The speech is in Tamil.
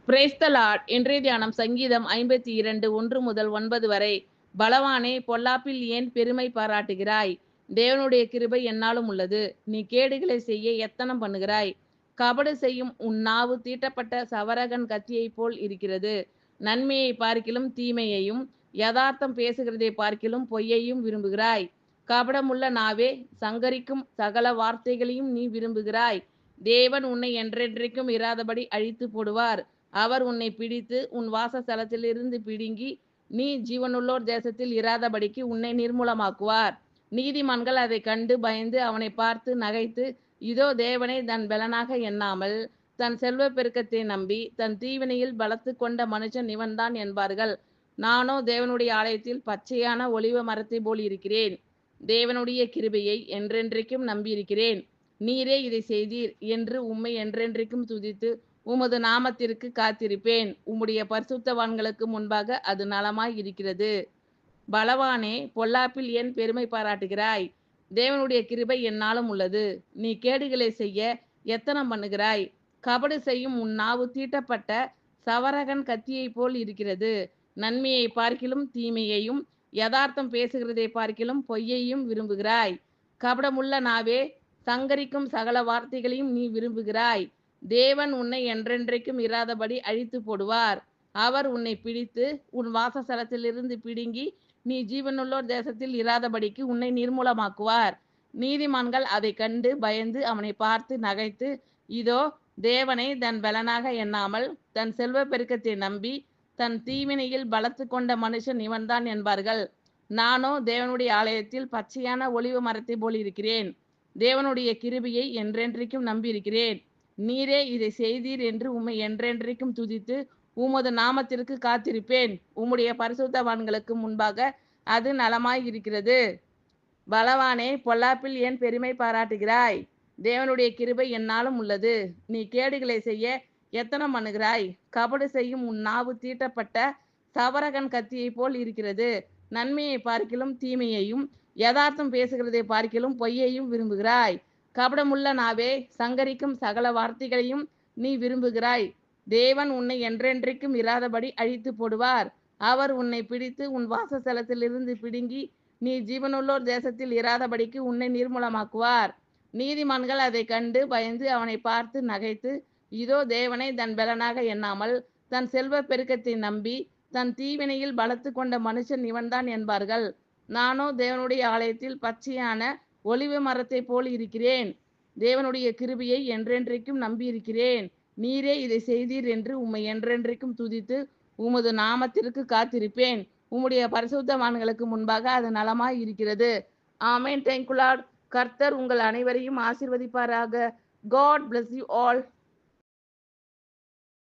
Praise the Lord. இன்றைய தியானம் சங்கீதம் 52 1 முதல் 9 வரை. பலவானே, பொல்லாப்பில் ஏன் பெருமை பாராட்டுகிறாய்? தேவனுடைய கிருபை எந்நாளும் உள்ளது. நீ கேடுகளை செய்ய எத்தனம் பண்ணுகிறாய்? கபடு செய்யும் உன் நாவு தீட்டப்பட்ட சவரகன் கத்தியைப் போல் இருக்கிறது. நன்மையை பார்க்கிலும் தீமையையும், யதார்த்தம் பேசுகிறதை பார்க்கிலும் பொய்யையும் விரும்புகிறாய். கபடமுள்ள நாவே, சங்கரிக்கும் சகல வார்த்தைகளையும் நீ விரும்புகிறாய். தேவன் உன்னை என்றென்றைக்கும் இராதபடி அழித்து போடுவார். அவர் உன்னை பிடித்து உன் வாசஸ்தலத்திலிருந்து பிடுங்கி நீ ஜீவனுள்ளோர் தேசத்தில் இராதபடிக்கு உன்னை நிர்மூலமாக்குவார். நீதிமான்கள் அதை கண்டு பயந்து அவனை பார்த்து நகைத்து, இதோ தேவனை தன் பலனாக எண்ணாமல் தன் செல்வ பெருக்கத்தை நம்பி தன் தீவினையில் பலத்து கொண்ட மனுஷன் இவன்தான் என்பார்கள். நானோ தேவனுடைய ஆலயத்தில் பச்சையான ஒலிவ மரத்தை போல் இருக்கிறேன். தேவனுடைய கிருபையை என்றென்றைக்கும் நம்பியிருக்கிறேன். நீரே இதை செய்தீர் என்று உம்மை என்றென்றைக்கும் துதித்து உமது நாமத்திற்கு காத்திருப்பேன். உம்முடைய பரிசுத்தவான்களுக்கு முன்பாக அது நலமாய் இருக்கிறது. பலவானே, பொல்லாப்பில் ஏன் பெருமை பாராட்டுகிறாய்? தேவனுடைய கிருபை எந்நாளும் உள்ளது. நீ கேடுகளை செய்ய எத்தனம் பண்ணுகிறாய்? கபடு செய்யும் உன் நாவு தீட்டப்பட்ட சவரகன் கத்தியைப் போல் இருக்கிறது. நன்மையை பார்க்கிலும் தீமையையும், யதார்த்தம் பேசுகிறதை பார்க்கிலும் பொய்யையும் விரும்புகிறாய். கபடமுள்ள நாவே, சங்கரிக்கும் சகல வார்த்தைகளையும் நீ விரும்புகிறாய். தேவன் உன்னை என்றென்றைக்கும் இராதபடி அழித்து போடுவார். அவர் உன்னை பிடித்து உன் வாசஸ்தலத்திலிருந்து பிடுங்கி நீ ஜீவனுள்ளோர் தேசத்தில் இராதபடிக்கு உன்னை நிர்மூலமாக்குவார். நீதிமான்கள் அதை கண்டு பயந்து அவனை பார்த்து நகைத்து, இதோ தேவனை தன் பலனாக எண்ணாமல் தன் செல்வ பெருக்கத்தை நம்பி தன் தீவினையில் பலத்து கொண்ட மனுஷன் இவன்தான் என்பார்கள். நானோ தேவனுடைய ஆலயத்தில் பச்சையான ஒலிவ மரத்தை போல் இருக்கிறேன். தேவனுடைய கிருபையை என்றென்றைக்கும் நம்பியிருக்கிறேன். நீரே இதை செய்தீர் என்று உம்மை என்றென்றைக்கும் துதித்து உமது நாமத்திற்கு காத்திருப்பேன். உம்முடைய பரிசுத்தவான்களுக்கு முன்பாக அது நலமாய் இருக்கிறது. பலவானே, பொல்லாப்பில் ஏன் பெருமை பாராட்டுகிறாய்? தேவனுடைய கிருபை எந்நாளும் உள்ளது. நீ கேடுகளை செய்ய எத்தனம் பண்ணுகிறாய்? கபடு செய்யும் உன் நாவு தீட்டப்பட்ட சவரகன் கத்தியைப் போல் இருக்கிறது. நன்மையை பார்க்கிலும் தீமையையும், யதார்த்தம் பேசுகிறதை பார்க்கிலும் பொய்யையும் விரும்புகிறாய். கபடமுள்ள நாவே, சங்கரிக்கும் சகல வார்த்தைகளையும் நீ விரும்புகிறாய். தேவன் உன்னை என்றென்றைக்கும் இராதபடி அழித்து போடுவார். அவர் உன்னை பிடித்து உன் வாசஸ்தலத்திலிருந்து பிடுங்கி நீ ஜீவனுள்ளோர் தேசத்தில் இராதபடிக்கு உன்னை நிர்மூலமாக்குவார். நீதிமான்கள் அதை கண்டு பயந்து அவனை பார்த்து நகைத்து, இதோ தேவனை தன் பலனாக எண்ணாமல் தன் செல்வ பெருக்கத்தை நம்பி தன் தீவினையில் பலத்து கொண்ட மனுஷன் இவன்தான் என்பார்கள். நானோ தேவனுடைய ஆலயத்தில் பச்சையான ஒலிவ மரத்தை போல் இருக்கிறேன். தேவனுடைய கிருபையை என்றென்றைக்கும் நம்பியிருக்கிறேன். நீரே இதை செய்தீர் என்று உம்மை என்றென்றைக்கும் துதித்து உமது நாமத்திற்கு காத்திருப்பேன். உம்முடைய பரிசுத்தவான்களுக்கு முன்பாக அது நலமாய் இருக்கிறது. ஆமென். Thank you Lord. கர்த்தர் உங்கள் அனைவரையும் ஆசீர்வதிப்பாராக. God bless you all.